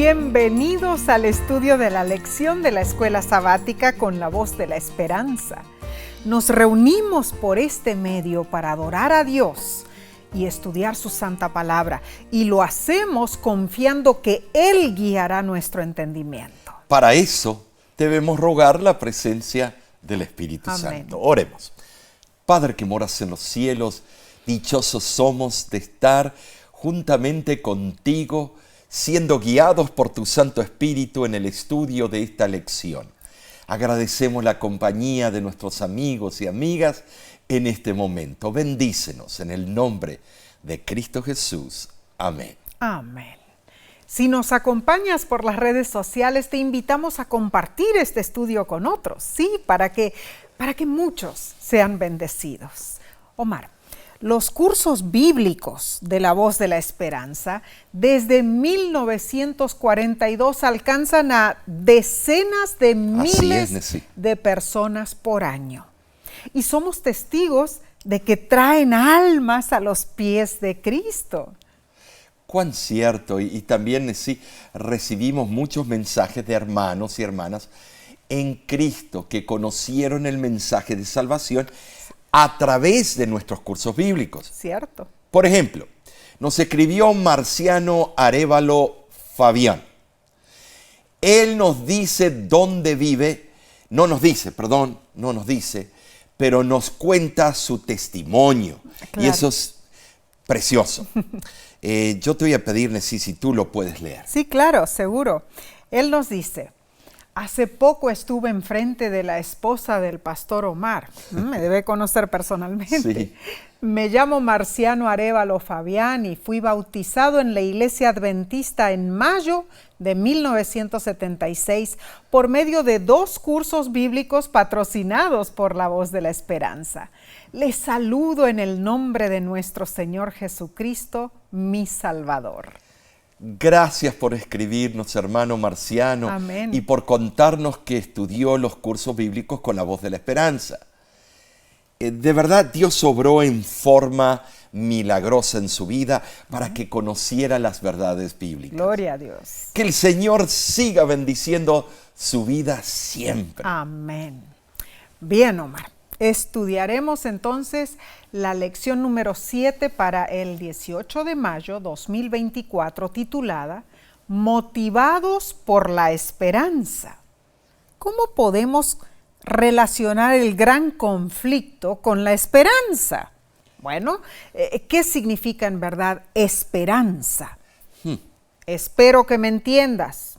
Bienvenidos al estudio de la lección de la Escuela Sabática con la Voz de la Esperanza. Nos reunimos por este medio para adorar a Dios y estudiar su santa palabra, y lo hacemos confiando que Él guiará nuestro entendimiento. Para eso debemos rogar la presencia del Espíritu Santo. Oremos. Padre que moras en los cielos, dichosos somos de estar juntamente contigo, siendo guiados por tu Santo Espíritu en el estudio de esta lección. Agradecemos la compañía de nuestros amigos y amigas en este momento. Bendícenos en el nombre de Cristo Jesús. Amén. Amén. Si nos acompañas por las redes sociales, te invitamos a compartir este estudio con otros, ¿sí? Para que muchos sean bendecidos. Omar, los cursos bíblicos de la Voz de la Esperanza desde 1942 alcanzan a decenas de miles de personas por año. Y somos testigos de que traen almas a los pies de Cristo. Cuán cierto, y también recibimos muchos mensajes de hermanos y hermanas en Cristo que conocieron el mensaje de salvación a través de nuestros cursos bíblicos. Cierto. Por ejemplo, nos escribió Marciano Arévalo Fabián. Él nos dice dónde vive, no nos dice, pero nos cuenta su testimonio. Claro. Y eso es precioso. Yo te voy a pedir, Nesí, si tú lo puedes leer. Sí, claro, seguro. Él nos dice: hace poco estuve enfrente de la esposa del pastor Omar. Me debe conocer personalmente. Sí. Me llamo Marciano Arévalo Fabián y fui bautizado en la Iglesia Adventista en mayo de 1976 por medio de 2 cursos bíblicos patrocinados por la Voz de la Esperanza. Les saludo en el nombre de nuestro Señor Jesucristo, mi Salvador. Gracias por escribirnos, hermano Marciano. Amén. Y por contarnos que estudió los cursos bíblicos con la Voz de la Esperanza. De verdad, Dios obró en forma milagrosa en su vida para que conociera las verdades bíblicas. Gloria a Dios. Que el Señor siga bendiciendo su vida siempre. Amén. Bien, Omar. Estudiaremos entonces la lección número 7 para el 18 de mayo 2024, titulada Motivados por la Esperanza. ¿Cómo podemos relacionar el gran conflicto con la esperanza? Bueno, ¿qué significa en verdad esperanza? Espero que me entiendas.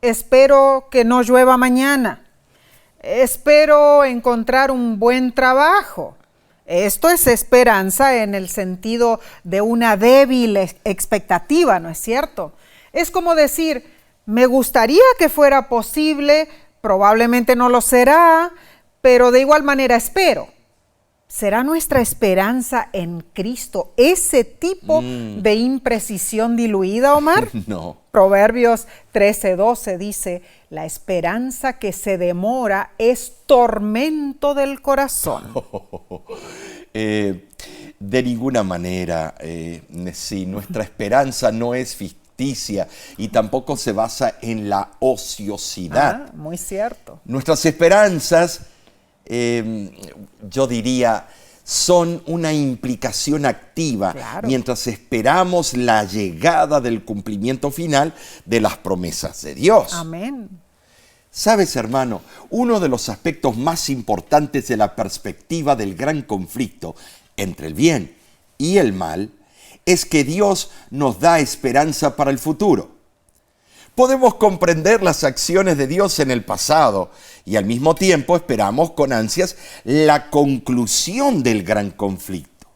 Espero que no llueva mañana. Espero encontrar un buen trabajo. Esto es esperanza en el sentido de una débil expectativa, ¿no es cierto? Es como decir, me gustaría que fuera posible, probablemente no lo será, pero de igual manera espero. ¿Será nuestra esperanza en Cristo ese tipo de imprecisión diluida, Omar? No. Proverbios 13:12 dice, la esperanza que se demora es tormento del corazón. De ninguna manera, sí, nuestra esperanza no es ficticia y tampoco se basa en la ociosidad. Muy cierto. Nuestras esperanzas, yo diría, son una implicación activa, claro, mientras esperamos la llegada del cumplimiento final de las promesas de Dios. Amén. ¿Sabes, hermano? Uno de los aspectos más importantes de la perspectiva del gran conflicto entre el bien y el mal es que Dios nos da esperanza para el futuro. Podemos comprender las acciones de Dios en el pasado y al mismo tiempo esperamos con ansias la conclusión del gran conflicto.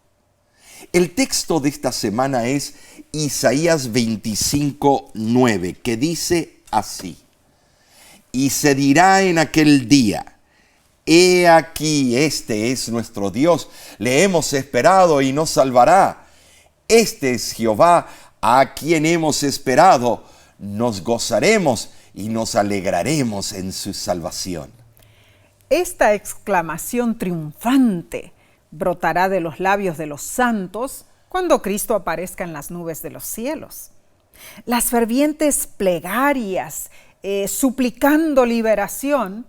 El texto de esta semana es Isaías 25:9, que dice así: y se dirá en aquel día, he aquí, este es nuestro Dios, le hemos esperado y nos salvará. Este es Jehová, a quien hemos esperado. Nos gozaremos y nos alegraremos en su salvación. Esta exclamación triunfante brotará de los labios de los santos cuando Cristo aparezca en las nubes de los cielos. Las fervientes plegarias suplicando liberación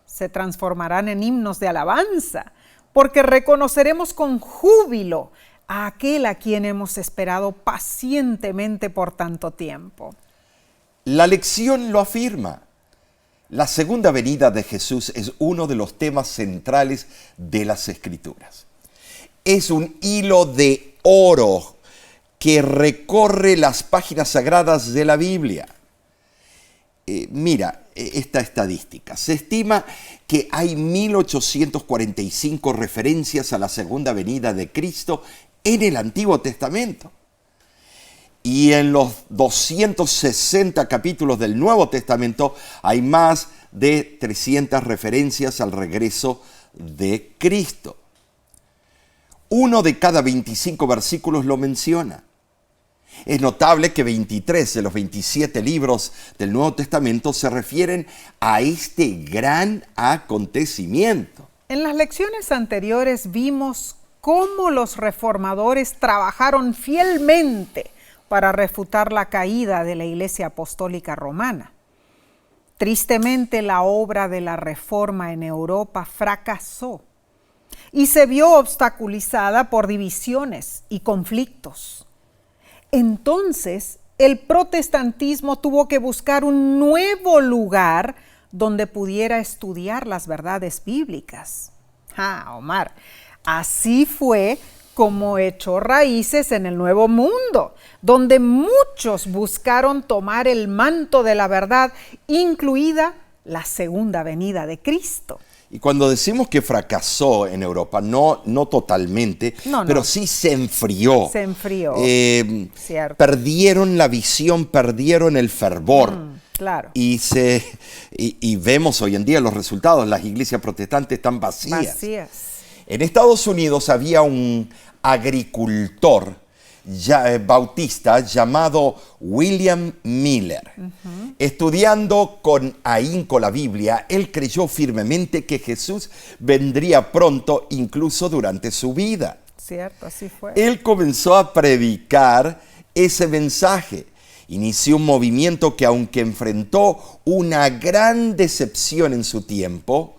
se transformarán en himnos de alabanza, porque reconoceremos con júbilo a aquel a quien hemos esperado pacientemente por tanto tiempo. La lección lo afirma. La segunda venida de Jesús es uno de los temas centrales de las Escrituras. Es un hilo de oro que recorre las páginas sagradas de la Biblia. Mira esta estadística. Se estima que hay 1845 referencias a la segunda venida de Cristo en el Antiguo Testamento. Y en los 260 capítulos del Nuevo Testamento hay más de 300 referencias al regreso de Cristo. Uno de cada 25 versículos lo menciona. Es notable que 23 de los 27 libros del Nuevo Testamento se refieren a este gran acontecimiento. En las lecciones anteriores vimos cómo los reformadores trabajaron fielmente para refutar la caída de la Iglesia Apostólica Romana. Tristemente, la obra de la Reforma en Europa fracasó y se vio obstaculizada por divisiones y conflictos. Entonces, el protestantismo tuvo que buscar un nuevo lugar donde pudiera estudiar las verdades bíblicas. Omar, así fue como echó raíces en el Nuevo Mundo, donde muchos buscaron tomar el manto de la verdad, incluida la segunda venida de Cristo. Y cuando decimos que fracasó en Europa, no totalmente, pero sí se enfrió. Se enfrió, cierto. Perdieron la visión, perdieron el fervor. Claro. Y vemos hoy en día los resultados. Las iglesias protestantes están vacías. Vacías. En Estados Unidos había un agricultor bautista llamado William Miller. Estudiando con ahínco la Biblia, él creyó firmemente que Jesús vendría pronto, incluso durante su vida. Cierto, así fue. Él comenzó a predicar ese mensaje. Inició un movimiento que, aunque enfrentó una gran decepción en su tiempo,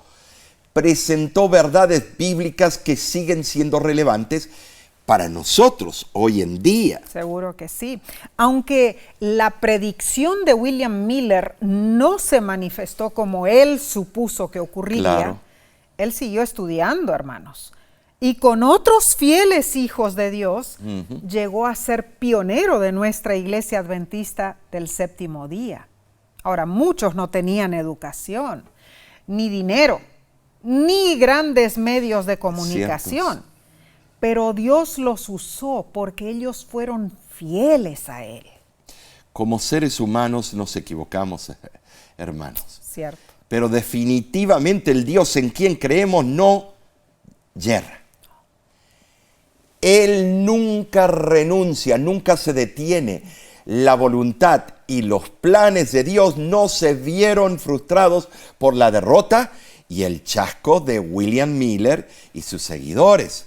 presentó verdades bíblicas que siguen siendo relevantes para nosotros hoy en día. Seguro que sí. Aunque la predicción de William Miller no se manifestó como él supuso que ocurriría, Claro. Él siguió estudiando, hermanos. Y con otros fieles hijos de Dios, llegó a ser pionero de nuestra iglesia adventista del séptimo día. Ahora, muchos no tenían educación, ni dinero, ni grandes medios de comunicación. Ciertos. Pero Dios los usó porque ellos fueron fieles a Él. Como seres humanos nos equivocamos, hermanos. Cierto. Pero definitivamente el Dios en quien creemos no yerra. Él nunca renuncia, nunca se detiene. La voluntad y los planes de Dios no se vieron frustrados por la derrota y el chasco de William Miller y sus seguidores.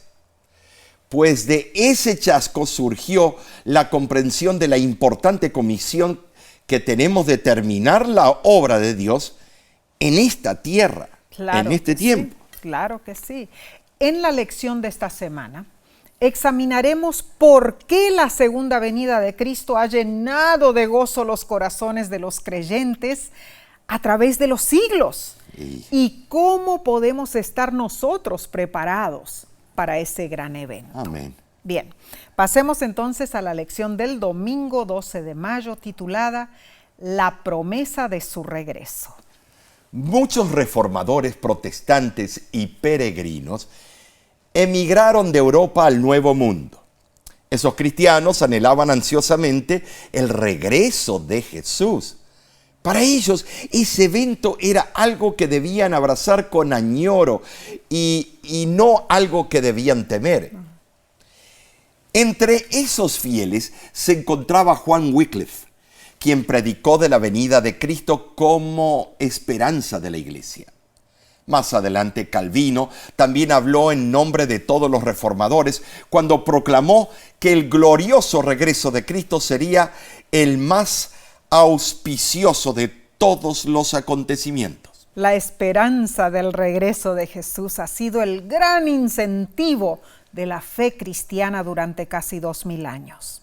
Pues de ese chasco surgió la comprensión de la importante comisión que tenemos de terminar la obra de Dios en esta tierra, en este tiempo. Sí, claro que sí. En la lección de esta semana examinaremos por qué la segunda venida de Cristo ha llenado de gozo los corazones de los creyentes a través de los siglos y cómo podemos estar nosotros preparados para ese gran evento. Amén. Bien, pasemos entonces a la lección del domingo 12 de mayo titulada La promesa de su regreso. Muchos reformadores protestantes y peregrinos emigraron de Europa al Nuevo Mundo. Esos cristianos anhelaban ansiosamente el regreso de Jesús. Para ellos, ese evento era algo que debían abrazar con añoro y no algo que debían temer. Entre esos fieles se encontraba Juan Wycliffe, quien predicó de la venida de Cristo como esperanza de la iglesia. Más adelante, Calvino también habló en nombre de todos los reformadores cuando proclamó que el glorioso regreso de Cristo sería el más auspicioso de todos los acontecimientos. La esperanza del regreso de Jesús ha sido el gran incentivo de la fe cristiana durante casi 2000 años.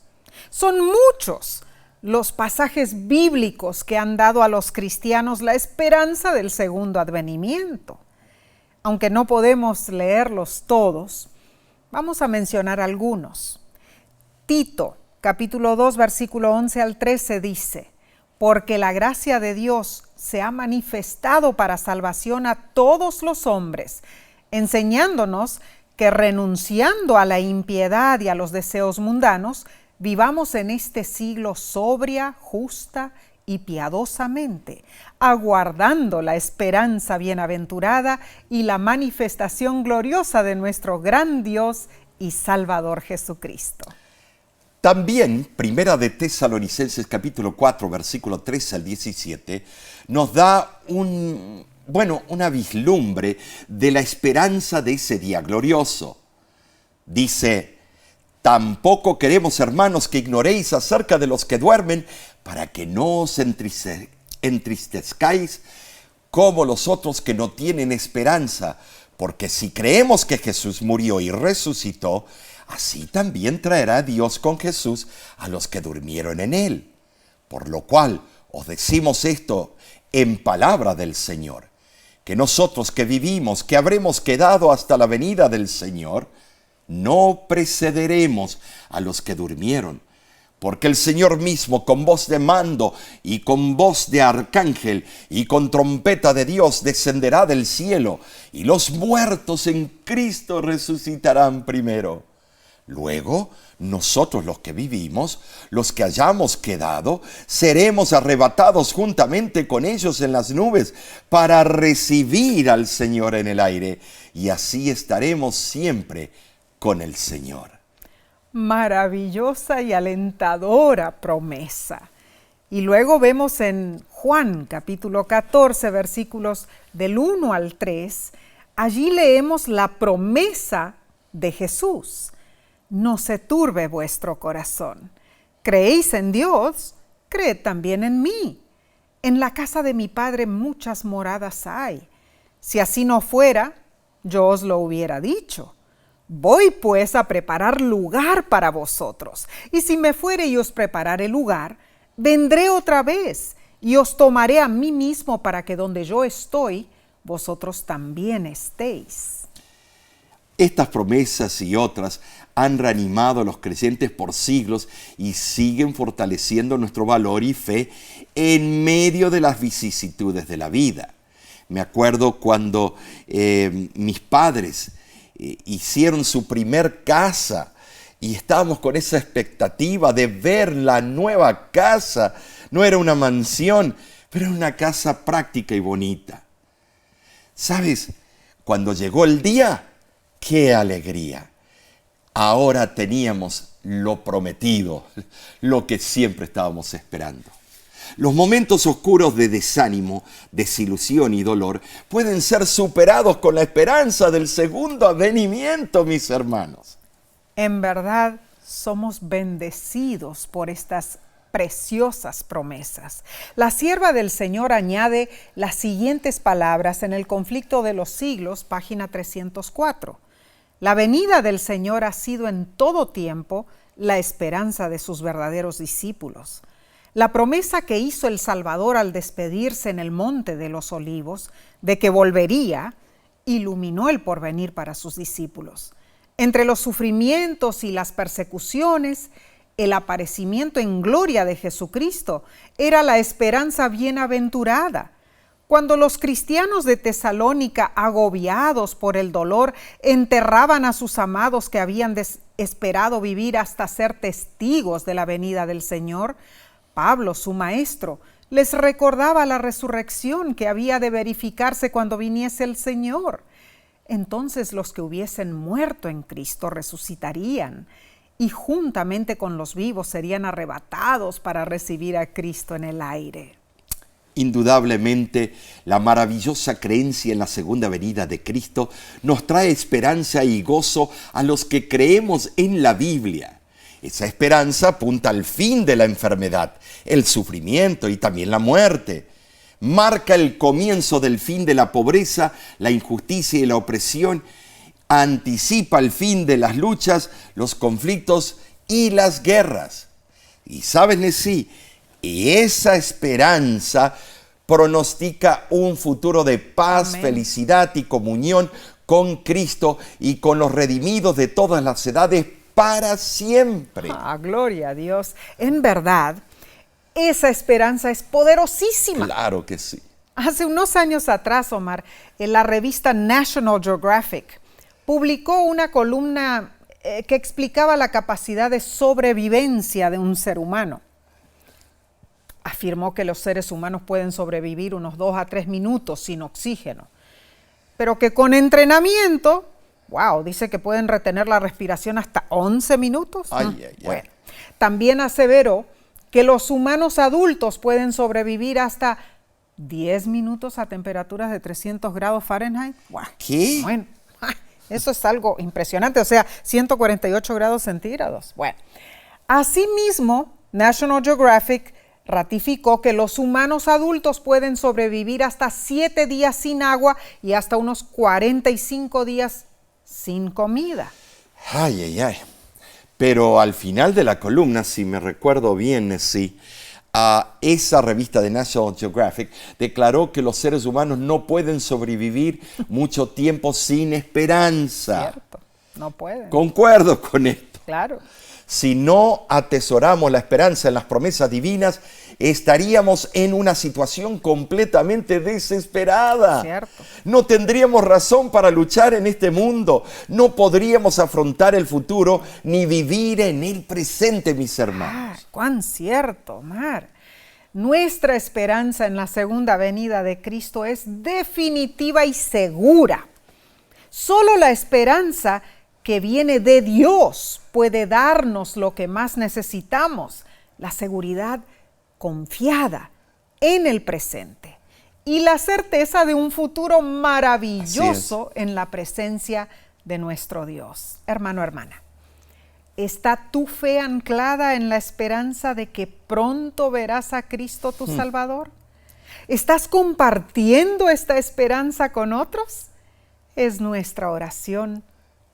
Son muchos los pasajes bíblicos que han dado a los cristianos la esperanza del segundo advenimiento. Aunque no podemos leerlos todos, vamos a mencionar algunos. Tito, capítulo 2, versículo 11 al 13 dice: porque la gracia de Dios se ha manifestado para salvación a todos los hombres, enseñándonos que renunciando a la impiedad y a los deseos mundanos, vivamos en este siglo sobria, justa y piadosamente, aguardando la esperanza bienaventurada y la manifestación gloriosa de nuestro gran Dios y Salvador Jesucristo. También, Primera de Tesalonicenses capítulo 4, versículo 13 al 17, nos da una vislumbre de la esperanza de ese día glorioso. Dice: tampoco queremos, hermanos, que ignoréis acerca de los que duermen, para que no os entristezcáis como los otros que no tienen esperanza, porque si creemos que Jesús murió y resucitó, así también traerá Dios con Jesús a los que durmieron en él. Por lo cual os decimos esto en palabra del Señor, que nosotros que vivimos, que habremos quedado hasta la venida del Señor, no precederemos a los que durmieron. Porque el Señor mismo, con voz de mando y con voz de arcángel y con trompeta de Dios, descenderá del cielo, y los muertos en Cristo resucitarán primero. Luego, nosotros los que vivimos, los que hayamos quedado, seremos arrebatados juntamente con ellos en las nubes para recibir al Señor en el aire, y así estaremos siempre con el Señor. Maravillosa y alentadora promesa. Y luego vemos en Juan capítulo 14, versículos del 1 al 3, allí leemos la promesa de Jesús. No se turbe vuestro corazón. ¿Creéis en Dios? Creed también en mí. En la casa de mi Padre muchas moradas hay. Si así no fuera, yo os lo hubiera dicho. Voy pues a preparar lugar para vosotros. Y si me fuere y os preparare lugar, vendré otra vez y os tomaré a mí mismo, para que donde yo estoy, vosotros también estéis. Estas promesas y otras han reanimado a los creyentes por siglos y siguen fortaleciendo nuestro valor y fe en medio de las vicisitudes de la vida. Me acuerdo cuando mis padres hicieron su primer casa y estábamos con esa expectativa de ver la nueva casa. No era una mansión, pero era una casa práctica y bonita. ¿Sabes? Cuando llegó el día, ¡qué alegría! Ahora teníamos lo prometido, lo que siempre estábamos esperando. Los momentos oscuros de desánimo, desilusión y dolor pueden ser superados con la esperanza del segundo advenimiento, mis hermanos. En verdad, somos bendecidos por estas preciosas promesas. La sierva del Señor añade las siguientes palabras en el Conflicto de los Siglos, página 304. La venida del Señor ha sido en todo tiempo la esperanza de sus verdaderos discípulos. La promesa que hizo el Salvador al despedirse en el Monte de los Olivos, de que volvería, iluminó el porvenir para sus discípulos. Entre los sufrimientos y las persecuciones, el aparecimiento en gloria de Jesucristo era la esperanza bienaventurada. Cuando los cristianos de Tesalónica, agobiados por el dolor, enterraban a sus amados que habían esperado vivir hasta ser testigos de la venida del Señor, Pablo, su maestro, les recordaba la resurrección que había de verificarse cuando viniese el Señor. Entonces los que hubiesen muerto en Cristo resucitarían y juntamente con los vivos serían arrebatados para recibir a Cristo en el aire. Indudablemente, la maravillosa creencia en la segunda venida de Cristo nos trae esperanza y gozo a los que creemos en la Biblia. Esa esperanza apunta al fin de la enfermedad, el sufrimiento y también la muerte. Marca el comienzo del fin de la pobreza, la injusticia y la opresión. Anticipa el fin de las luchas, los conflictos y las guerras. Y sabes, Nesí, esa esperanza pronostica un futuro de paz, Amén. felicidad y comunión con Cristo y con los redimidos de todas las edades para siempre. Gloria a Dios. En verdad, esa esperanza es poderosísima. Claro que sí. Hace unos años atrás, Omar, en la revista National Geographic publicó una columna que explicaba la capacidad de sobrevivencia de un ser humano. Afirmó que los seres humanos pueden sobrevivir unos 2 a 3 minutos sin oxígeno, pero que con entrenamiento, dice que pueden retener la respiración hasta 11 minutos. Bueno, también aseveró que los humanos adultos pueden sobrevivir hasta 10 minutos a temperaturas de 300 grados Fahrenheit. ¿Qué? Bueno, eso es algo impresionante, o sea, 148 grados centígrados. Bueno, asimismo, National Geographic ratificó que los humanos adultos pueden sobrevivir hasta 7 días sin agua y hasta unos 45 días sin comida. Pero al final de la columna, si me recuerdo bien, sí, esa revista de National Geographic declaró que los seres humanos no pueden sobrevivir mucho tiempo sin esperanza. Cierto, no pueden. Concuerdo con esto. Claro. Si no atesoramos la esperanza en las promesas divinas, estaríamos en una situación completamente desesperada. Cierto. No tendríamos razón para luchar en este mundo. No podríamos afrontar el futuro ni vivir en el presente, mis hermanos. ¡Cuán cierto, Omar! Nuestra esperanza en la segunda venida de Cristo es definitiva y segura. Solo la esperanza que viene de Dios puede darnos lo que más necesitamos, la seguridad confiada en el presente y la certeza de un futuro maravilloso en la presencia de nuestro Dios. Hermano, hermana, ¿está tu fe anclada en la esperanza de que pronto verás a Cristo tu Salvador? ¿Estás compartiendo esta esperanza con otros? Es nuestra oración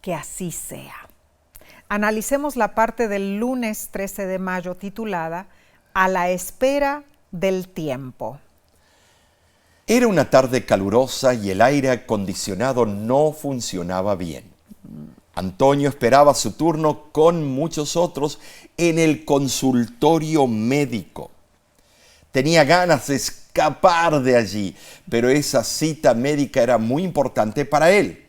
que así sea. Analicemos la parte del lunes 13 de mayo titulada A la espera del tiempo. Era una tarde calurosa y el aire acondicionado no funcionaba bien. Antonio esperaba su turno con muchos otros en el consultorio médico. Tenía ganas de escapar de allí, pero esa cita médica era muy importante para él.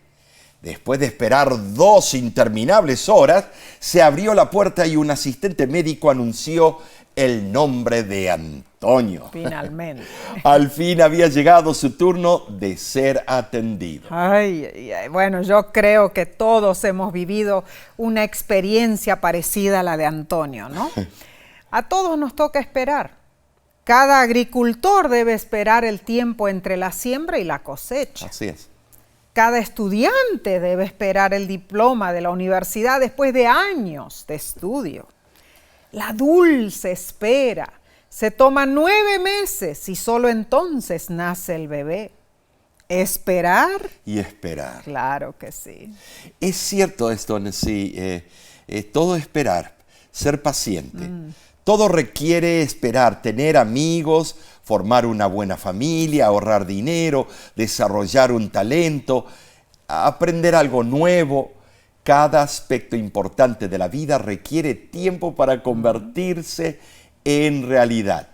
Después de esperar 2 interminables horas, se abrió la puerta y un asistente médico anunció el nombre de Antonio. Finalmente. Al fin había llegado su turno de ser atendido. Bueno, yo creo que todos hemos vivido una experiencia parecida a la de Antonio, ¿no? A todos nos toca esperar. Cada agricultor debe esperar el tiempo entre la siembra y la cosecha. Así es. Cada estudiante debe esperar el diploma de la universidad después de años de estudio. La dulce espera se toma 9 meses y solo entonces nace el bebé. ¿Esperar? Y esperar. Claro que sí. Es cierto esto, sí. Todo esperar, ser paciente. Todo requiere esperar, tener amigos, formar una buena familia, ahorrar dinero, desarrollar un talento, aprender algo nuevo. Cada aspecto importante de la vida requiere tiempo para convertirse en realidad.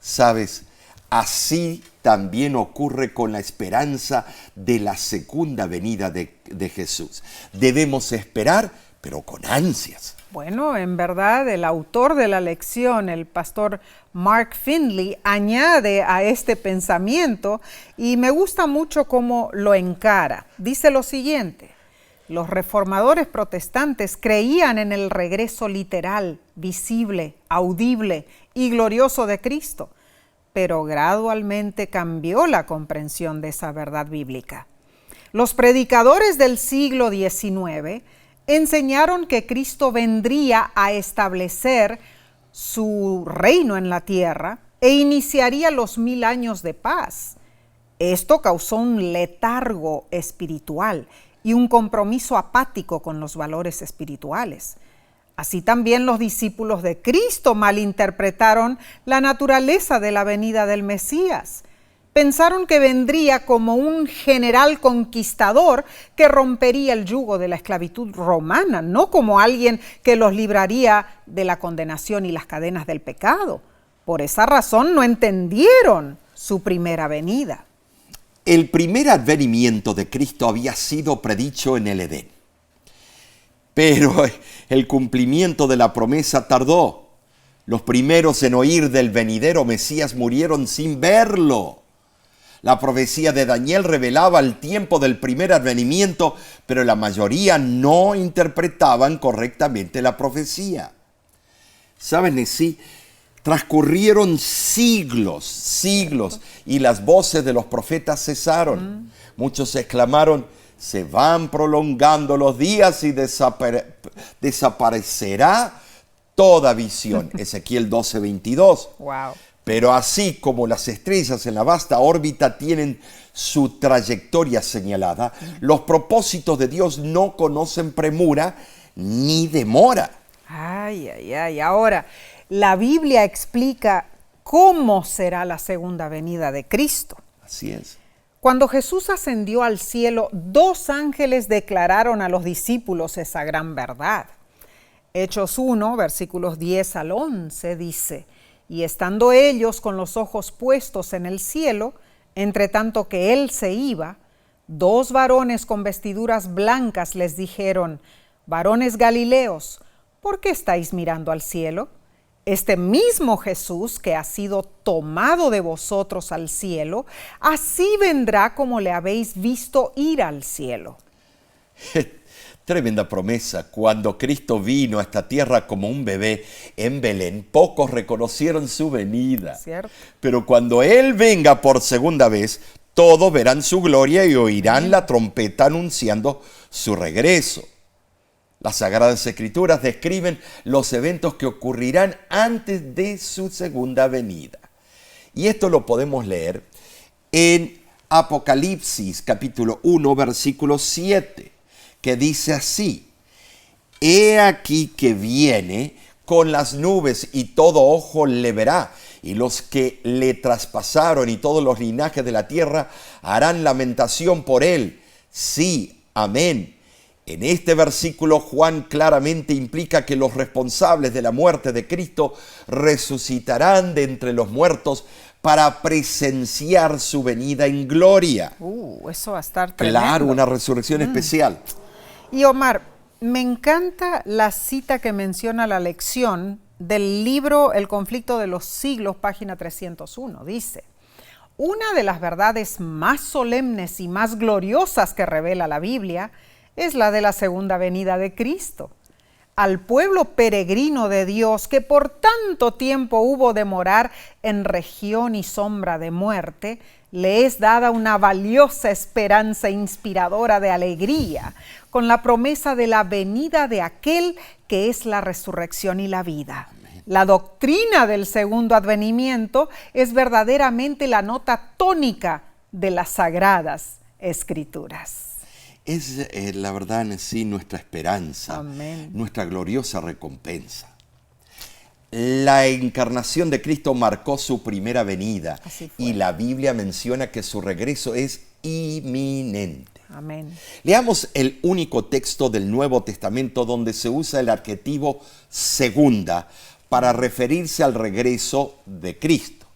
¿Sabes? Así también ocurre con la esperanza de la segunda venida de Jesús. Debemos esperar, pero con ansias. Bueno, en verdad, el autor de la lección, el pastor Mark Finley, añade a este pensamiento y me gusta mucho cómo lo encara. Dice lo siguiente: los reformadores protestantes creían en el regreso literal, visible, audible y glorioso de Cristo, pero gradualmente cambió la comprensión de esa verdad bíblica. Los predicadores del siglo XIX enseñaron que Cristo vendría a establecer su reino en la tierra e iniciaría los 1000 años de paz. Esto causó un letargo espiritual y un compromiso apático con los valores espirituales. Así también los discípulos de Cristo malinterpretaron la naturaleza de la venida del Mesías. Pensaron que vendría como un general conquistador que rompería el yugo de la esclavitud romana, no como alguien que los libraría de la condenación y las cadenas del pecado. Por esa razón no entendieron su primera venida. El primer advenimiento de Cristo había sido predicho en el Edén. Pero el cumplimiento de la promesa tardó. Los primeros en oír del venidero Mesías murieron sin verlo. La profecía de Daniel revelaba el tiempo del primer advenimiento, pero la mayoría no interpretaban correctamente la profecía. ¿Saben? Sí, transcurrieron siglos, y las voces de los profetas cesaron. Muchos exclamaron: se van prolongando los días y desaparecerá toda visión. Ezequiel 12:22. Wow. Pero así como las estrellas en la vasta órbita tienen su trayectoria señalada, los propósitos de Dios no conocen premura ni demora. Ahora, la Biblia explica cómo será la segunda venida de Cristo. Así es. Cuando Jesús ascendió al cielo, 2 ángeles declararon a los discípulos esa gran verdad. Hechos 1, versículos 10 al 11, dice: y estando ellos con los ojos puestos en el cielo, entre tanto que él se iba, 2 varones con vestiduras blancas les dijeron: varones Galileos, ¿por qué estáis mirando al cielo? Este mismo Jesús que ha sido tomado de vosotros al cielo, así vendrá como le habéis visto ir al cielo. Tremenda promesa. Cuando Cristo vino a esta tierra como un bebé en Belén, pocos reconocieron su venida. ¿Cierto? Pero cuando Él venga por segunda vez, todos verán su gloria y oirán la trompeta anunciando su regreso. Las Sagradas Escrituras describen los eventos que ocurrirán antes de su segunda venida. Y esto lo podemos leer en Apocalipsis capítulo 1, versículo 7. Que dice así: he aquí que viene con las nubes y todo ojo le verá, y los que le traspasaron y todos los linajes de la tierra harán lamentación por él. Sí, amén. En este versículo Juan claramente implica que los responsables de la muerte de Cristo resucitarán de entre los muertos para presenciar su venida en gloria. Eso va a estar tremendo. Claro, una resurrección especial. Y Omar, me encanta la cita que menciona la lección del libro El conflicto de los siglos, página 301. Dice: una de las verdades más solemnes y más gloriosas que revela la Biblia es la de la segunda venida de Cristo. Al pueblo peregrino de Dios que por tanto tiempo hubo de morar en región y sombra de muerte, le es dada una valiosa esperanza inspiradora de alegría, con la promesa de la venida de aquel que es la resurrección y la vida. Amén. La doctrina del segundo advenimiento es verdaderamente la nota tónica de las Sagradas Escrituras. Es la verdad en sí nuestra esperanza, Amén. Nuestra gloriosa recompensa. La encarnación de Cristo marcó su primera venida y la Biblia menciona que su regreso es inminente. Amén. Leamos el único texto del Nuevo Testamento donde se usa el adjetivo segunda para referirse al regreso de Cristo.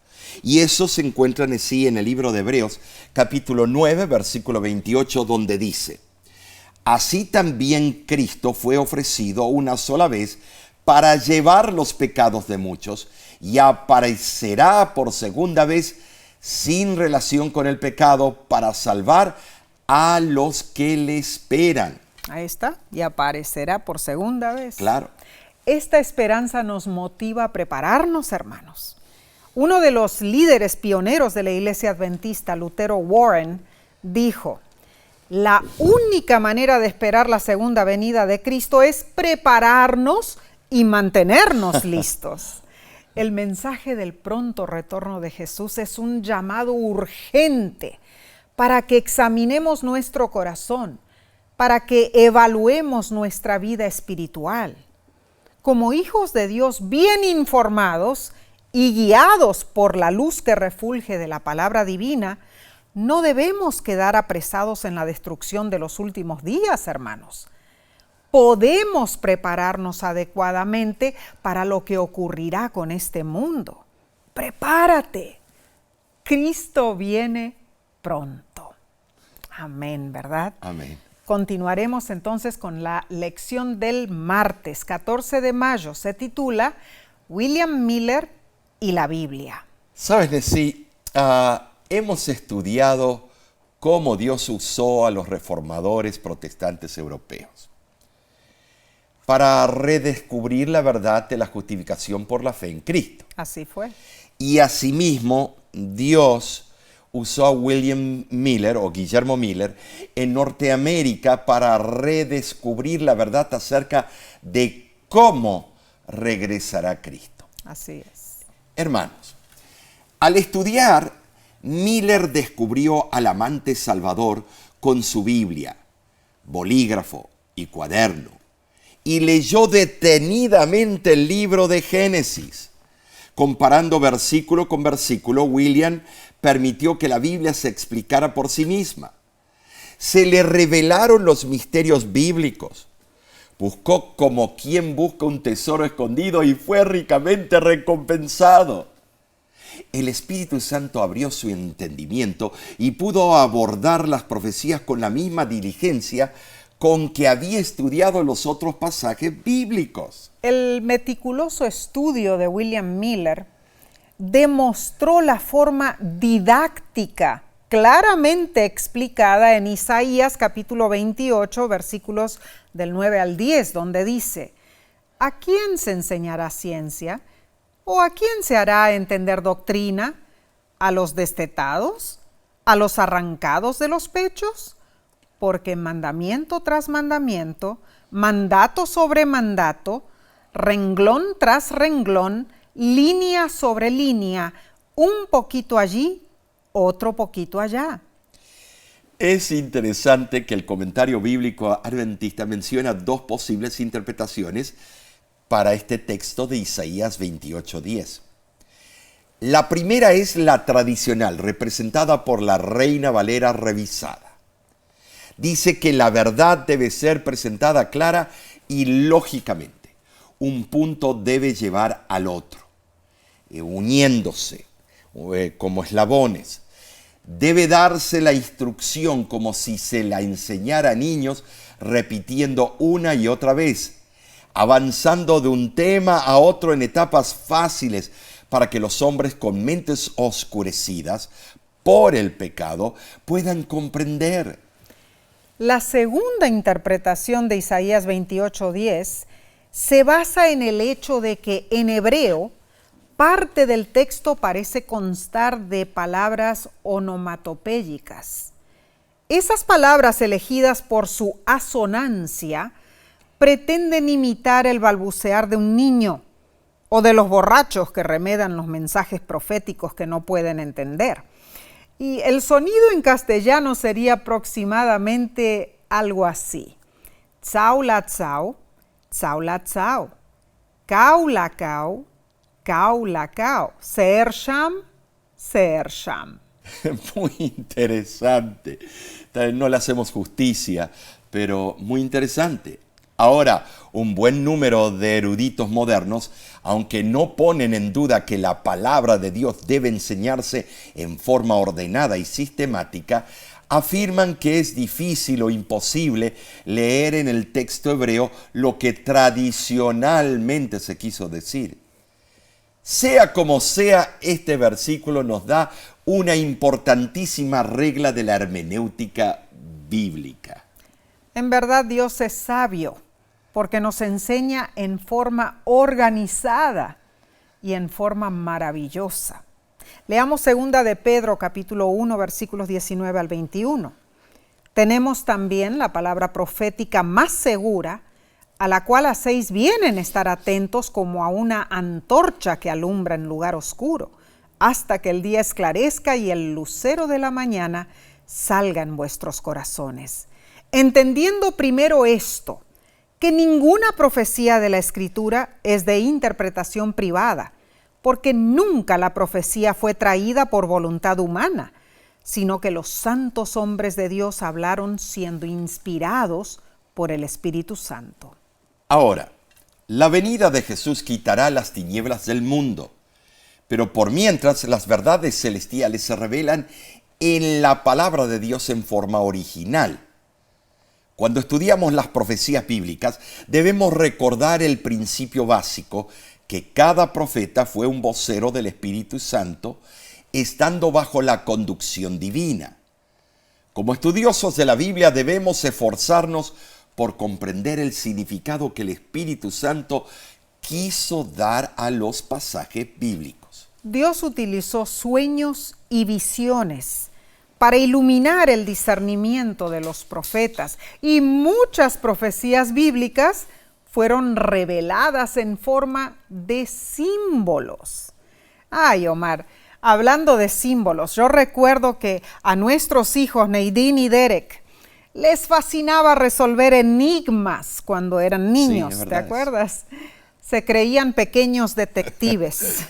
Y eso se encuentra en sí en el libro de Hebreos, capítulo 9, versículo 28, donde dice: así también Cristo fue ofrecido una sola vez para llevar los pecados de muchos, y aparecerá por segunda vez sin relación con el pecado para salvar a los que le esperan. Ahí está, y aparecerá por segunda vez. Claro. Esta esperanza nos motiva a prepararnos, hermanos. Uno de los líderes pioneros de la Iglesia Adventista, Lutero Warren, dijo: La única manera de esperar la segunda venida de Cristo es prepararnos y mantenernos listos. El mensaje del pronto retorno de Jesús es un llamado urgente para que examinemos nuestro corazón, para que evaluemos nuestra vida espiritual. Como hijos de Dios bien informados y guiados por la luz que refulge de la palabra divina, no debemos quedar apresados en la destrucción de los últimos días, hermanos. Podemos prepararnos adecuadamente para lo que ocurrirá con este mundo. Prepárate. Cristo viene pronto. Amén, ¿verdad? Amén. Continuaremos entonces con la lección del martes 14 de mayo. Se titula William Miller y la Biblia. Sabes, Nessie, hemos estudiado cómo Dios usó a los reformadores protestantes europeos para redescubrir la verdad de la justificación por la fe en Cristo. Así fue. Y asimismo, Dios usó a William Miller o Guillermo Miller en Norteamérica para redescubrir la verdad acerca de cómo regresará Cristo. Así es. Hermanos, al estudiar, Miller descubrió al amante Salvador con su Biblia, bolígrafo y cuaderno, y leyó detenidamente el libro de Génesis. Comparando versículo con versículo, William permitió que la Biblia se explicara por sí misma. Se le revelaron los misterios bíblicos. Buscó como quien busca un tesoro escondido y fue ricamente recompensado. El Espíritu Santo abrió su entendimiento y pudo abordar las profecías con la misma diligencia con que había estudiado los otros pasajes bíblicos. El meticuloso estudio de William Miller demostró la forma didáctica claramente explicada en Isaías capítulo 28, versículos del 9 al 10, donde dice: ¿a quién se enseñará ciencia? ¿O a quién se hará entender doctrina? ¿A los destetados? ¿A los arrancados de los pechos? Porque mandamiento tras mandamiento, mandato sobre mandato, renglón tras renglón, línea sobre línea, un poquito allí, otro poquito allá. Es interesante que el comentario bíblico adventista menciona dos posibles interpretaciones para este texto de Isaías 28:10. La primera es la tradicional, representada por la Reina Valera revisada. Dice que la verdad debe ser presentada clara y lógicamente. Un punto debe llevar al otro, uniéndose como eslabones. Debe darse la instrucción como si se la enseñara a niños, repitiendo una y otra vez, avanzando de un tema a otro en etapas fáciles para que los hombres con mentes oscurecidas por el pecado puedan comprender. La segunda interpretación de Isaías 28:10 se basa en el hecho de que en hebreo parte del texto parece constar de palabras onomatopéyicas. Esas palabras, elegidas por su asonancia, pretenden imitar el balbucear de un niño o de los borrachos que remedan los mensajes proféticos que no pueden entender. Y el sonido en castellano sería aproximadamente algo así: tsau la tsau, tsau la tsau, kau la kau, kau la kau, seer sham, seer sham. Muy interesante. Tal vez no le hacemos justicia, pero muy interesante. Ahora, un buen número de eruditos modernos, aunque no ponen en duda que la palabra de Dios debe enseñarse en forma ordenada y sistemática, afirman que es difícil o imposible leer en el texto hebreo lo que tradicionalmente se quiso decir. Sea como sea, este versículo nos da una importantísima regla de la hermenéutica bíblica. En verdad, Dios es sabio porque nos enseña en forma organizada y en forma maravillosa. Leamos 2 de Pedro, capítulo 1, versículos 19 al 21. Tenemos también la palabra profética más segura, a la cual hacéis bien en estar atentos como a una antorcha que alumbra en lugar oscuro, hasta que el día esclarezca y el lucero de la mañana salga en vuestros corazones. Entendiendo primero esto, que ninguna profecía de la Escritura es de interpretación privada, porque nunca la profecía fue traída por voluntad humana, sino que los santos hombres de Dios hablaron siendo inspirados por el Espíritu Santo. Ahora, la venida de Jesús quitará las tinieblas del mundo, pero por mientras las verdades celestiales se revelan en la palabra de Dios en forma original. Cuando estudiamos las profecías bíblicas, debemos recordar el principio básico que cada profeta fue un vocero del Espíritu Santo, estando bajo la conducción divina. Como estudiosos de la Biblia debemos esforzarnos por comprender el significado que el Espíritu Santo quiso dar a los pasajes bíblicos. Dios utilizó sueños y visiones para iluminar el discernimiento de los profetas, y muchas profecías bíblicas fueron reveladas en forma de símbolos. Ay, Omar, hablando de símbolos, yo recuerdo que a nuestros hijos, Neidín y Derek, les fascinaba resolver enigmas cuando eran niños, Sí, ¿te acuerdas? Se creían pequeños detectives.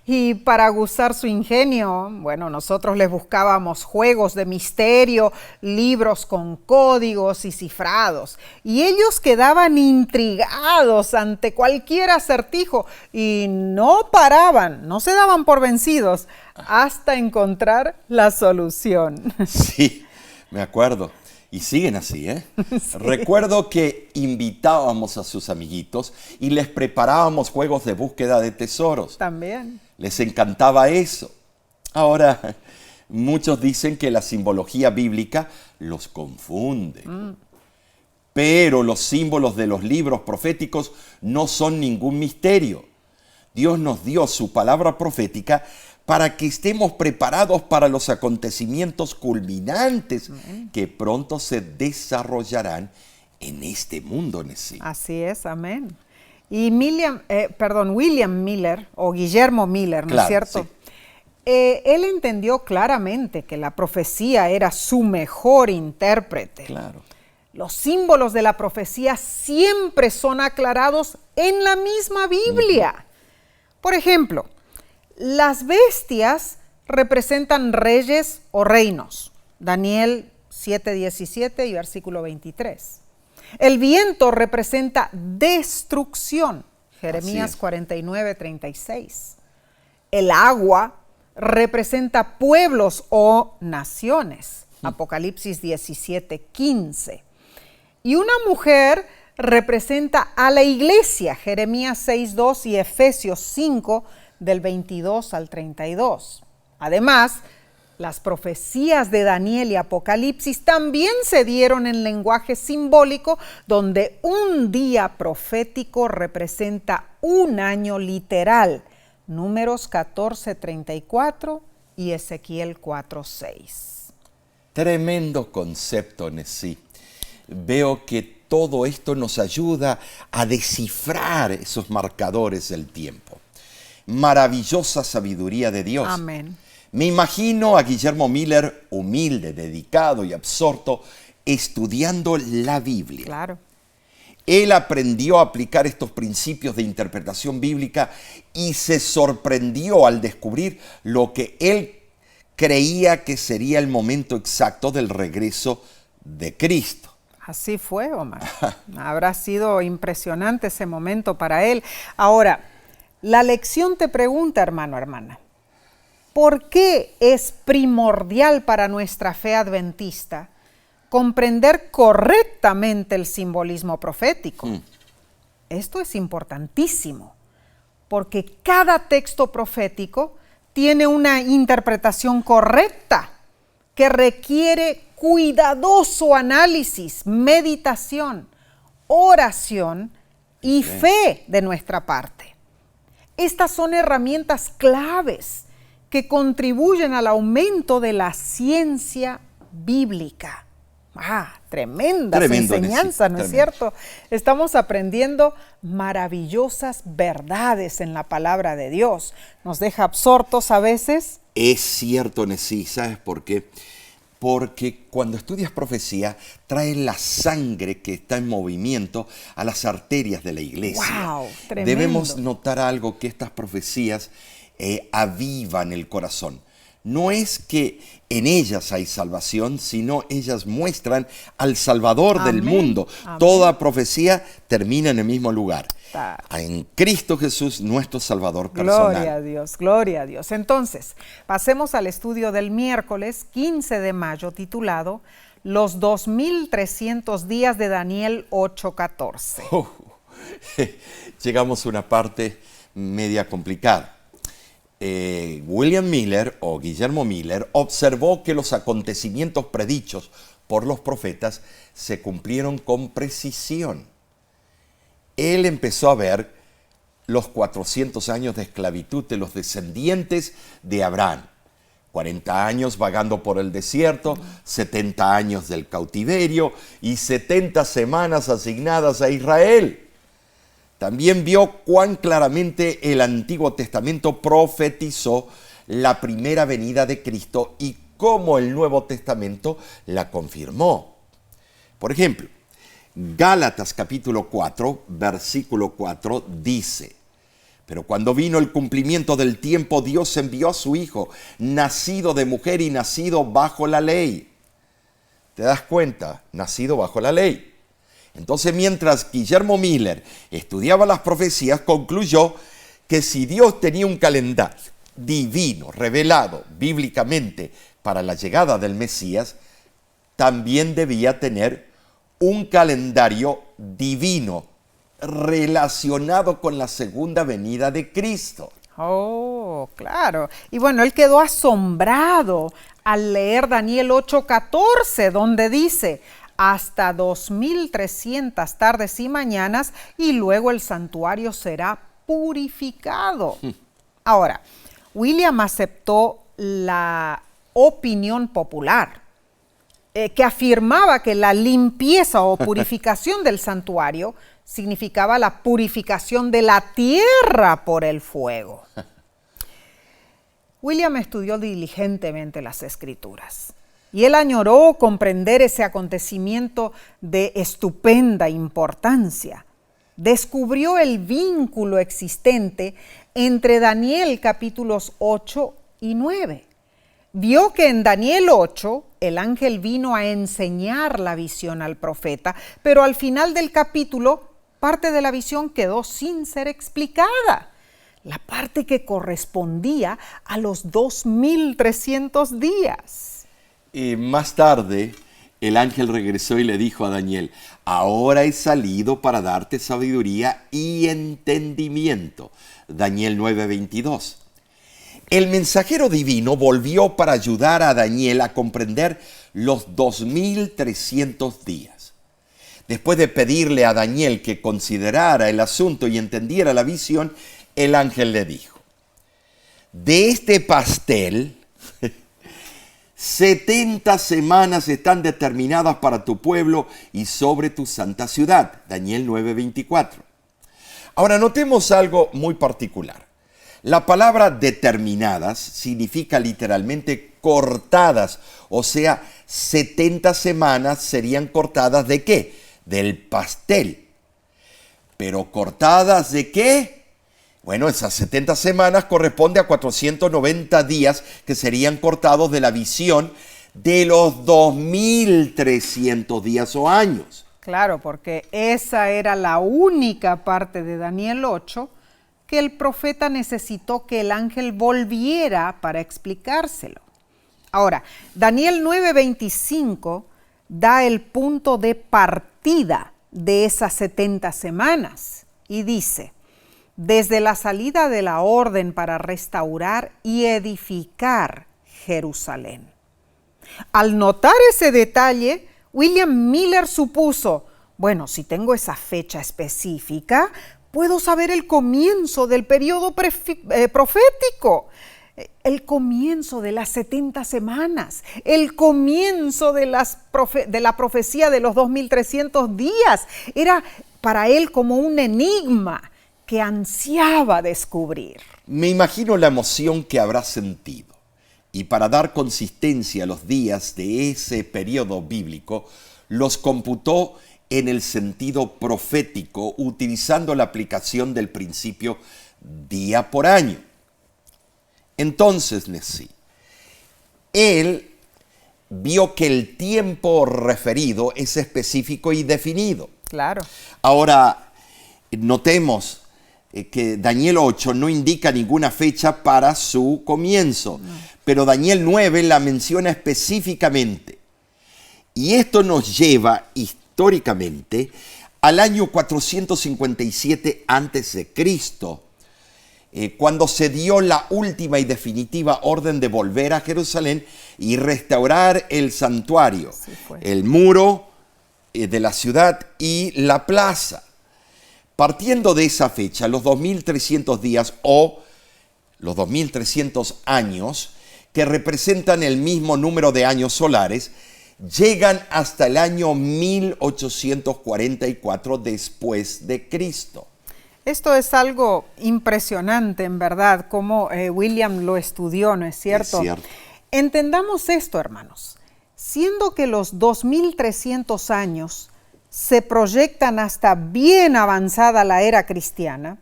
Y para aguzar su ingenio, bueno, nosotros les buscábamos juegos de misterio, libros con códigos y cifrados. Y ellos quedaban intrigados ante cualquier acertijo y no paraban, no se daban por vencidos hasta encontrar la solución. Sí, me acuerdo. Y siguen así, ¿eh? Sí. Recuerdo que invitábamos a sus amiguitos y les preparábamos juegos de búsqueda de tesoros. También. Les encantaba eso. Ahora, muchos dicen que la simbología bíblica los confunde. Pero los símbolos de los libros proféticos no son ningún misterio. Dios nos dio su palabra profética para que estemos preparados para los acontecimios culminantes que pronto se desarrollarán en este mundo, Nessie. Así es, amén. Y William Miller, o Guillermo Miller, ¿no es cierto? Sí. Él entendió claramente que la profecía era su mejor intérprete. Claro. Los símbolos de la profecía siempre son aclarados en la misma Biblia. Por ejemplo, las bestias representan reyes o reinos. Daniel 7:17 y versículo 23. El viento representa destrucción. Jeremías 49:36. El agua representa pueblos o naciones. Apocalipsis 17:15. Y una mujer representa a la iglesia. Jeremías 6:2 y Efesios 5 del 22 al 32. Además, las profecías de Daniel y Apocalipsis también se dieron en lenguaje simbólico, donde un día profético representa un año literal. Números 14:34 y Ezequiel 4:6. Tremendo concepto, Nessie. Veo que todo esto nos ayuda a descifrar esos marcadores del tiempo. Maravillosa sabiduría de Dios. Amén. Me imagino a Guillermo Miller humilde, dedicado y absorto, estudiando la Biblia. Claro. Él aprendió a aplicar estos principios de interpretación bíblica y se sorprendió al descubrir lo que él creía que sería el momento exacto del regreso de Cristo. Así fue, Omar. Habrá sido impresionante ese momento para él. Ahora, la lección te pregunta, hermano, hermana, ¿por qué es primordial para nuestra fe adventista comprender correctamente el simbolismo profético? Esto es importantísimo, porque cada texto profético tiene una interpretación correcta que requiere cuidadoso análisis, meditación, oración y fe de nuestra parte. Estas son herramientas claves que contribuyen al aumento de la ciencia bíblica. Tremendas Tremendo, enseñanzas, sí, ¿no es tremendo. cierto? Estamos aprendiendo maravillosas verdades en la palabra de Dios. Nos deja absortos a veces. Es cierto, Nesí, ¿sabes por qué? Porque cuando estudias profecía, trae la sangre que está en movimiento a las arterias de la iglesia. ¡Wow! Tremendo. Debemos notar algo, que estas profecías avivan el corazón. No es que en ellas hay salvación, sino ellas muestran al Salvador del mundo. Amén. Toda profecía termina en el mismo lugar. Claro. En Cristo Jesús, nuestro Salvador personal. Gloria a Dios, gloria a Dios. Entonces, pasemos al estudio del miércoles 15 de mayo, titulado Los 2300 días de Daniel 8:14. Llegamos a una parte media complicada. William Miller, o Guillermo Miller, observó que los acontecimientos predichos por los profetas se cumplieron con precisión. Él empezó a ver los 400 años de esclavitud de los descendientes de Abraham. 40 años vagando por el desierto, 70 años del cautiverio y 70 semanas asignadas a Israel. También vio cuán claramente el Antiguo Testamento profetizó la primera venida de Cristo y cómo el Nuevo Testamento la confirmó. Por ejemplo, Gálatas capítulo 4, versículo 4 dice: pero cuando vino el cumplimiento del tiempo, Dios envió a su Hijo, nacido de mujer y nacido bajo la ley. ¿Te das cuenta? Nacido bajo la ley. Entonces, mientras Guillermo Miller estudiaba las profecías, concluyó que si Dios tenía un calendario divino, revelado bíblicamente para la llegada del Mesías, también debía tener un calendario divino relacionado con la segunda venida de Cristo. Oh, claro. Y bueno, él quedó asombrado al leer Daniel 8:14, donde dice: hasta 2300 tardes y mañanas, y luego el santuario será purificado. Ahora, William aceptó la opinión popular, que afirmaba que la limpieza o purificación del santuario significaba la purificación de la tierra por el fuego. William estudió diligentemente las Escrituras y él añoró comprender ese acontecimiento de estupenda importancia. Descubrió el vínculo existente entre Daniel capítulos 8 y 9. Vio que en Daniel 8 el ángel vino a enseñar la visión al profeta, pero al final del capítulo parte de la visión quedó sin ser explicada. La parte que correspondía a los 2300 días. Y más tarde, el ángel regresó y le dijo a Daniel: ahora he salido para darte sabiduría y entendimiento. Daniel 9:22. El mensajero divino volvió para ayudar a Daniel a comprender los 2300 días. Después de pedirle a Daniel que considerara el asunto y entendiera la visión, el ángel le dijo: de este pastel, 70 semanas están determinadas para tu pueblo y sobre tu santa ciudad. Daniel 9:24. Ahora notemos algo muy particular. La palabra determinadas significa literalmente cortadas, o sea, 70 semanas serían cortadas ¿de qué? Del pastel. ¿Pero cortadas de qué? Bueno, esas 70 semanas corresponde a 490 días que serían cortados de la visión de los 2300 días o años. Claro, porque esa era la única parte de Daniel 8 que el profeta necesitó que el ángel volviera para explicárselo. Ahora, Daniel 9:25 da el punto de partida de esas 70 semanas y dice: desde la salida de la orden para restaurar y edificar Jerusalén. Al notar ese detalle, William Miller supuso: bueno, si tengo esa fecha específica, puedo saber el comienzo del periodo profético. el comienzo de las 70 semanas, el comienzo de la profecía de los 2300 días. Era para él como un enigma que ansiaba descubrir. Me imagino la emoción que habrá sentido. Y para dar consistencia a los días de ese periodo bíblico, los computó en el sentido profético, utilizando la aplicación del principio día por año. Entonces, Nesí, él vio que el tiempo referido es específico y definido. Claro. Ahora, notemos que Daniel 8 no indica ninguna fecha para su comienzo, pero Daniel 9 la menciona específicamente. Y esto nos lleva históricamente al año 457 a.C., cuando se dio la última y definitiva orden de volver a Jerusalén y restaurar el santuario, el muro de la ciudad y la plaza. Partiendo de esa fecha, los 2300 días o los 2300 años, que representan el mismo número de años solares, llegan hasta el año 1844 después de Cristo. Esto es algo impresionante, en verdad, como William lo estudió, ¿no es cierto? Es cierto. Entendamos esto, hermanos. Siendo que los 2300 años se proyectan hasta bien avanzada la era cristiana,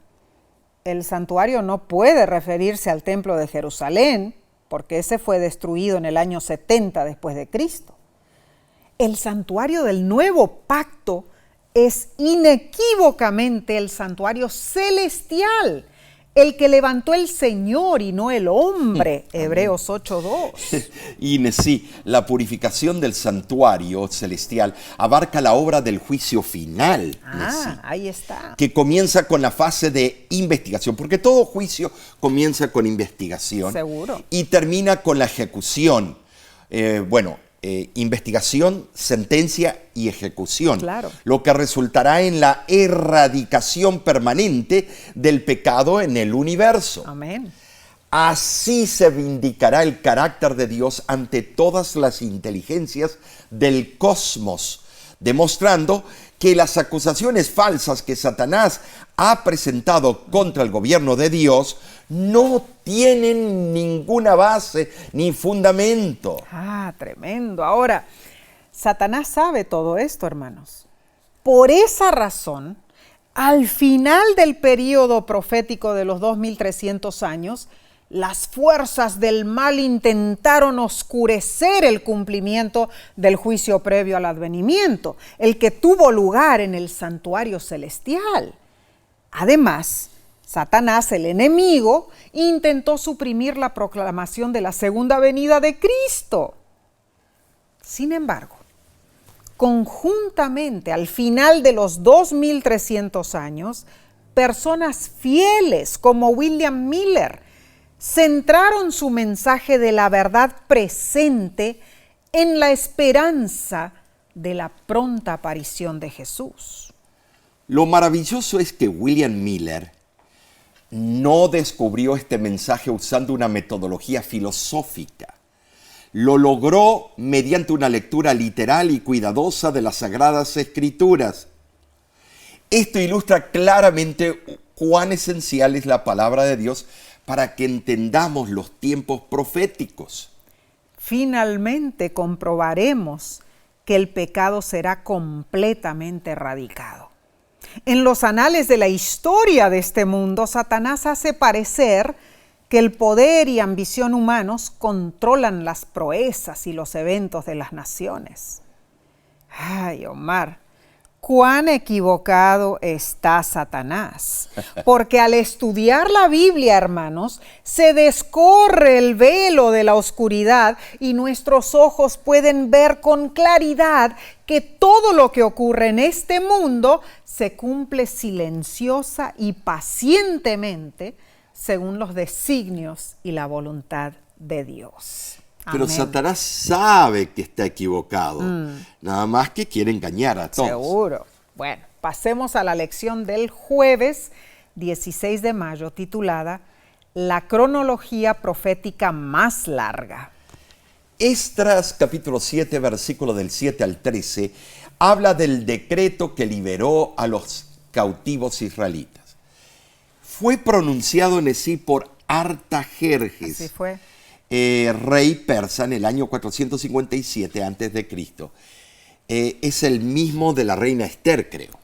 el santuario no puede referirse al templo de Jerusalén, porque ese fue destruido en el año 70 después de Cristo. El santuario del nuevo pacto es inequívocamente el santuario celestial, el que levantó el Señor y no el hombre, Hebreos 8:2. Y sí, la purificación del santuario celestial abarca la obra del juicio final. Ahí está. Que comienza con la fase de investigación, porque todo juicio comienza con investigación. Seguro. Y termina con la ejecución. Investigación, sentencia y ejecución. Claro. Lo que resultará en la erradicación permanente del pecado en el universo. Amén. Así se vindicará el carácter de Dios ante todas las inteligencias del cosmos, demostrando que las acusaciones falsas que Satanás ha presentado contra el gobierno de Dios no tienen ninguna base ni fundamento. Tremendo. Ahora, Satanás sabe todo esto, hermanos. Por esa razón, al final del período profético de los 2300 años, las fuerzas del mal intentaron oscurecer el cumplimiento del juicio previo al advenimiento, el que tuvo lugar en el santuario celestial. Además, Satanás, el enemigo, intentó suprimir la proclamación de la segunda venida de Cristo. Sin embargo, conjuntamente al final de los 2300 años, personas fieles como William Miller centraron su mensaje de la verdad presente en la esperanza de la pronta aparición de Jesús. Lo maravilloso es que William Miller no descubrió este mensaje usando una metodología filosófica. Lo logró mediante una lectura literal y cuidadosa de las Sagradas Escrituras. Esto ilustra claramente cuán esencial es la palabra de Dios para que entendamos los tiempos proféticos. Finalmente comprobaremos que el pecado será completamente erradicado. En los anales de la historia de este mundo, Satanás hace parecer que el poder y ambición humanos controlan las proezas y los eventos de las naciones. Ay, Omar, cuán equivocado está Satanás, porque al estudiar la Biblia, hermanos, se descorre el velo de la oscuridad y nuestros ojos pueden ver con claridad que todo lo que ocurre en este mundo se cumple silenciosa y pacientemente según los designios y la voluntad de Dios. Pero Amén. Satanás sabe que está equivocado, nada más que quiere engañar a todos. Seguro. Bueno, pasemos a la lección del jueves 16 de mayo titulada la cronología profética más larga. Esdras capítulo 7, versículo del 7 al 13, habla del decreto que liberó a los cautivos israelitas. Fue pronunciado en sí por Artajerjes, Así fue. Rey persa en el año 457 a.C. Es el mismo de la reina Esther, creo.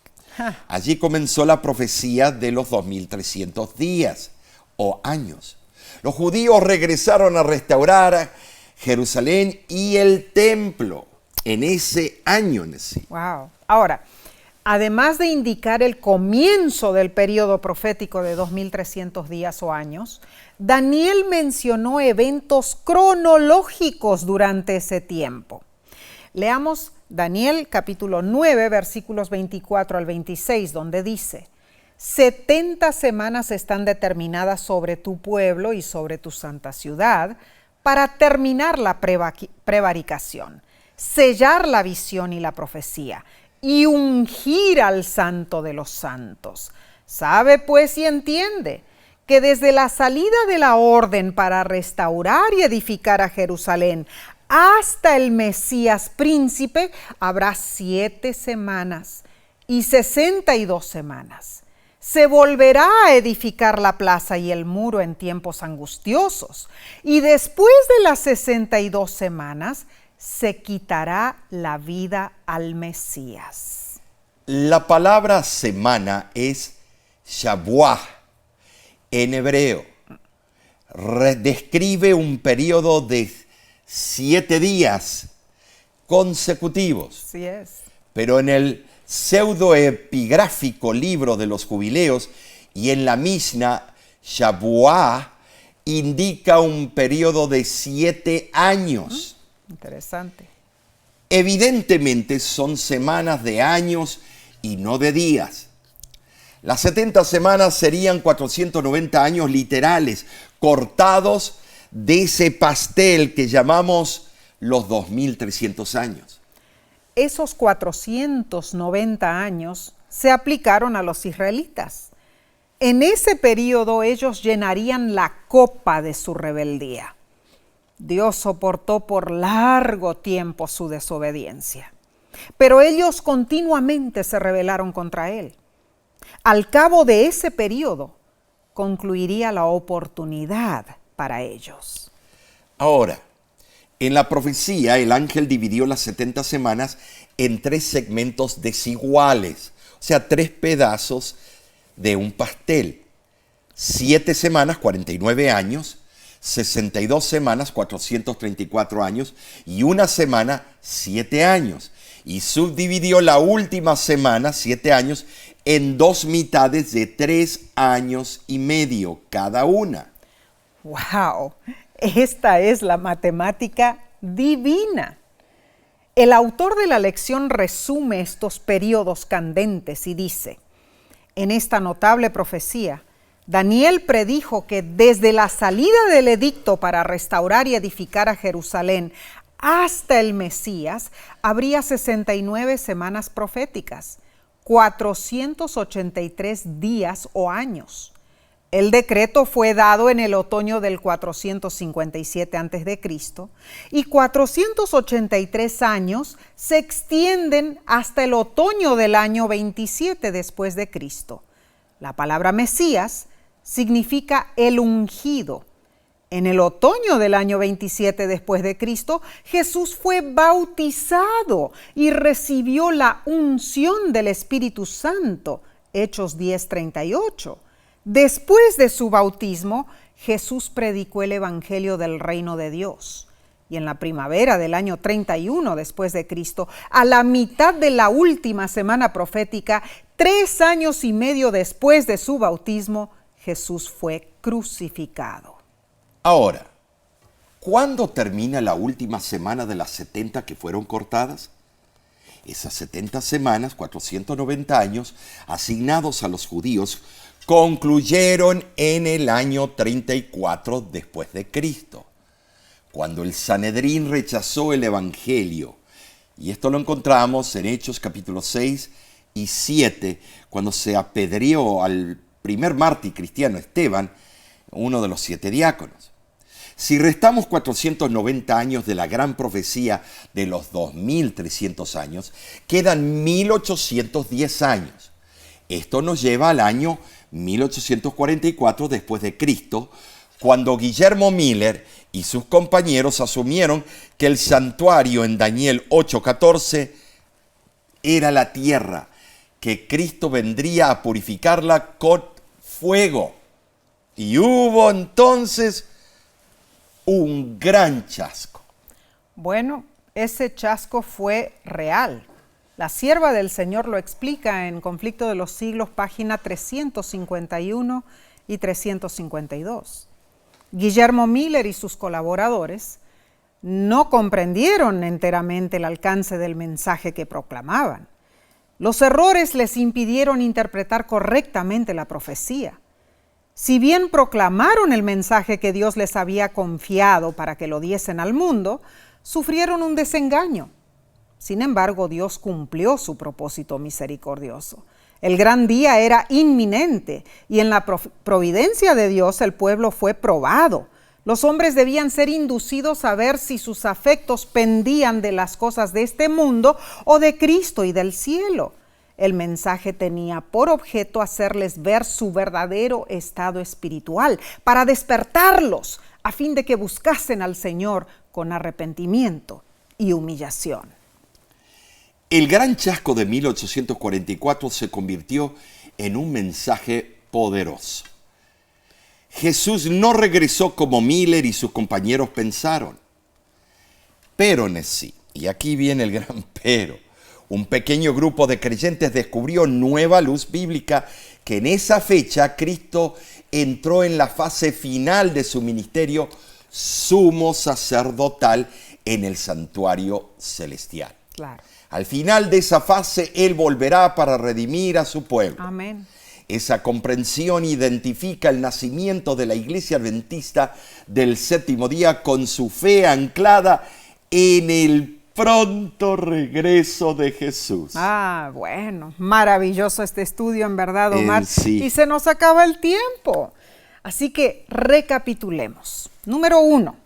Allí comenzó la profecía de los 2300 días o años. Los judíos regresaron a restaurar Jerusalén y el templo en ese año en sí. Wow. Ahora, además de indicar el comienzo del periodo profético de 2300 días o años, Daniel mencionó eventos cronológicos durante ese tiempo. Leamos Daniel capítulo 9, versículos 24 al 26, donde dice: 70 semanas están determinadas sobre tu pueblo y sobre tu santa ciudad para terminar la prevaricación, sellar la visión y la profecía y ungir al santo de los santos. Sabe pues y entiende que desde la salida de la orden para restaurar y edificar a Jerusalén hasta el Mesías príncipe habrá 7 semanas y 62 semanas. Se volverá a edificar la plaza y el muro en tiempos angustiosos, y después de las 62 semanas se quitará la vida al Mesías. La palabra semana es Shabuah en hebreo. Describe un periodo de 7 días consecutivos. Así es. Pero en el pseudoepigráfico libro de los jubileos y en la Mishnah, Shabuah indica un periodo de 7 años. Interesante. Evidentemente son semanas de años y no de días. Las 70 semanas serían 490 años literales, cortados de ese pastel que llamamos los 2300 años. Esos 490 años se aplicaron a los israelitas. En ese periodo ellos llenarían la copa de su rebeldía. Dios soportó por largo tiempo su desobediencia, pero ellos continuamente se rebelaron contra Él. Al cabo de ese periodo, concluiría la oportunidad para ellos. Ahora, en la profecía, el ángel dividió las 70 semanas en 3 segmentos desiguales, o sea, 3 pedazos de un pastel. 7 semanas, 49 años, 62 semanas, 434 años, y una semana, 7 años. Y subdividió la última semana, 7 años, en 2 mitades de 3 años y medio cada una. ¡Wow! Esta es la matemática divina. El autor de la lección resume estos periodos candentes y dice: en esta notable profecía, Daniel predijo que desde la salida del edicto para restaurar y edificar a Jerusalén hasta el Mesías, habría 69 semanas proféticas, 483 días o años. El decreto fue dado en el otoño del 457 a.C. y 483 años se extienden hasta el otoño del año 27 después de Cristo. La palabra Mesías significa el ungido. En el otoño del año 27 después de Cristo, Jesús fue bautizado y recibió la unción del Espíritu Santo, Hechos 10:38. Después de su bautismo, Jesús predicó el Evangelio del Reino de Dios. Y en la primavera del año 31 después de Cristo, a la mitad de la última semana profética, 3 años y medio después de su bautismo, Jesús fue crucificado. Ahora, ¿cuándo termina la última semana de las 70 que fueron cortadas? Esas 70 semanas, 490 años, asignados a los judíos, concluyeron en el año 34 después de Cristo, cuando el Sanedrín rechazó el Evangelio. Y esto lo encontramos en Hechos capítulo 6 y 7, cuando se apedreó al primer mártir cristiano, Esteban. uno de los 7 diáconos. Si restamos 490 años de la gran profecía de los 2300 años, quedan 1810 años. Esto nos lleva al año 1844 después de Cristo, cuando Guillermo Miller y sus compañeros asumieron que el santuario en Daniel 8:14 era la tierra, que Cristo vendría a purificarla con fuego. Y hubo entonces un gran chasco. Bueno, ese chasco fue real. La sierva del Señor lo explica en Conflicto de los Siglos, página 351 y 352. Guillermo Miller y sus colaboradores no comprendieron enteramente el alcance del mensaje que proclamaban. Los errores les impidieron interpretar correctamente la profecía. Si bien proclamaron el mensaje que Dios les había confiado para que lo diesen al mundo, sufrieron un desengaño. Sin embargo, Dios cumplió su propósito misericordioso. El gran día era inminente y en la providencia de Dios el pueblo fue probado. Los hombres debían ser inducidos a ver si sus afectos pendían de las cosas de este mundo o de Cristo y del cielo. El mensaje tenía por objeto hacerles ver su verdadero estado espiritual, para despertarlos a fin de que buscasen al Señor con arrepentimiento y humillación. El gran chasco de 1844 se convirtió en un mensaje poderoso. Jesús no regresó como Miller y sus compañeros pensaron. Pero sí, y aquí viene el gran pero, un pequeño grupo de creyentes descubrió nueva luz bíblica que en esa fecha Cristo entró en la fase final de su ministerio sumo sacerdotal en el santuario celestial. Claro. Al final de esa fase, Él volverá para redimir a su pueblo. Amén. Esa comprensión identifica el nacimiento de la Iglesia Adventista del séptimo día con su fe anclada en el pronto regreso de Jesús. Bueno, maravilloso este estudio, en verdad, Omar. Sí. Y se nos acaba el tiempo. Así que recapitulemos. Número 1.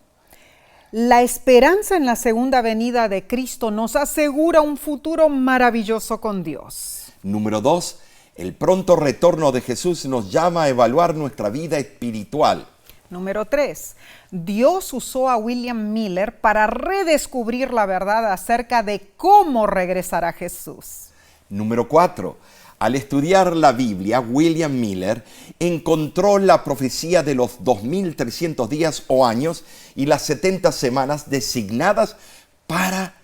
La esperanza en la segunda venida de Cristo nos asegura un futuro maravilloso con Dios. Número 2. El pronto retorno de Jesús nos llama a evaluar nuestra vida espiritual. Número 3. Dios usó a William Miller para redescubrir la verdad acerca de cómo regresará Jesús. Número 4. Al estudiar la Biblia, William Miller encontró la profecía de los 2300 días o años y las 70 semanas designadas para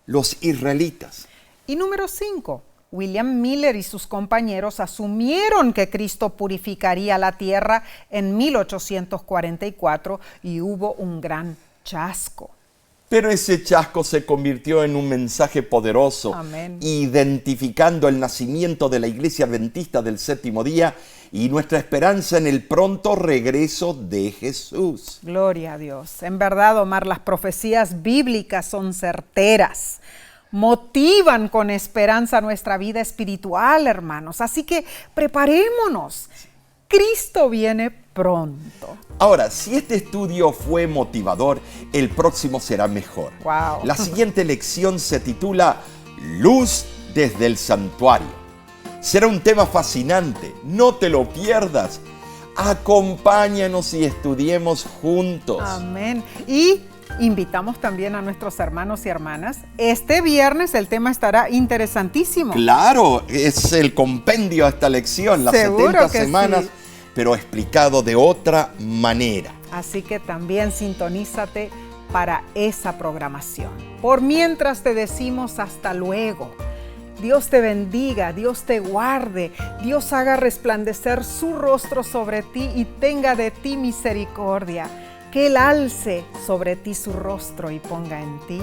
los israelitas. Y número 5. William Miller y sus compañeros asumieron que Cristo purificaría la tierra en 1844 y hubo un gran chasco. Pero ese chasco se convirtió en un mensaje poderoso, Amén, identificando el nacimiento de la Iglesia Adventista del séptimo día y nuestra esperanza en el pronto regreso de Jesús. Gloria a Dios. En verdad, Omar, las profecías bíblicas son certeras. Motivan con esperanza nuestra vida espiritual, hermanos. Así que preparémonos. Cristo viene pronto. Ahora, si este estudio fue motivador, el próximo será mejor. Wow. La siguiente lección se titula Luz desde el Santuario. Será un tema fascinante, no te lo pierdas. Acompáñanos y estudiemos juntos. Amén. Y invitamos también a nuestros hermanos y hermanas. Este viernes el tema estará interesantísimo. Claro, es el compendio a esta lección, las Seguro 70 que semanas, sí, pero explicado de otra manera. Así que también sintonízate para esa programación. Por mientras te decimos hasta luego. Dios te bendiga, Dios te guarde, Dios haga resplandecer su rostro sobre ti y tenga de ti misericordia. Que Él alce sobre ti su rostro y ponga en ti